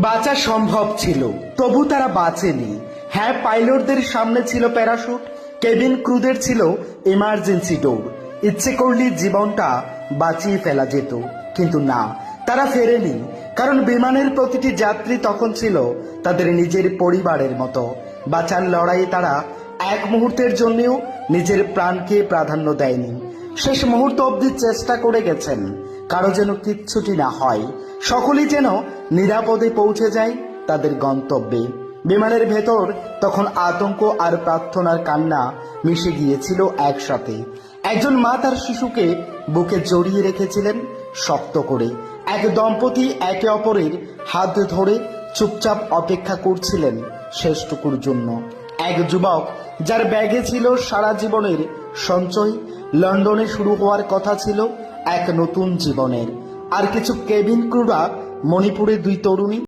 বাঁচা সম্ভব ছিল, তবু তারা বাঁচেনি। হ্যাঁ, পাইলটদের সামনে ছিল প্যারাশুট, কেবিন ক্রুদের ছিল ইমার্জেন্সি ডোর। ইচ্ছে করলে জীবনটা বাঁচিয়ে ফেলা যেত, কিন্তু না, তারা ফেরেনি। কারণ বিমানের প্রতিটি যাত্রী তখন ছিল তাদের নিজের পরিবারের মতো। বাঁচার লড়াইয়ে তারা এক মুহূর্তের জন্যও নিজের প্রাণকে প্রাধান্য দেয়নি। শেষ মুহূর্ত অবধি চেষ্টা করে গেছেন কারো যেন কিচ্ছুটি না হয়, সকলেই যেন নিরাপদে পৌঁছে যায় তাদের গন্তব্যে। বিমানের ভেতর তখন আতঙ্ক আর প্রার্থনার কান্না মিশে গিয়েছিল একসাথে। একজন মা তার শিশুকে বুকে জড়িয়ে রেখেছিলেন শক্ত করে। এক দম্পতি একে অপরের হাত ধরে চুপচাপ অপেক্ষা করছিলেন শেষটুকুর জন্য। এক যুবক যার ব্যাগে ছিল সারা জীবনের সঞ্চয়, লন্ডনে শুরু হওয়ার কথা ছিল এক নতুন জীবনের। আর কিছু কেবিন ক্রুরা, মণিপুরের দুই তরুণী।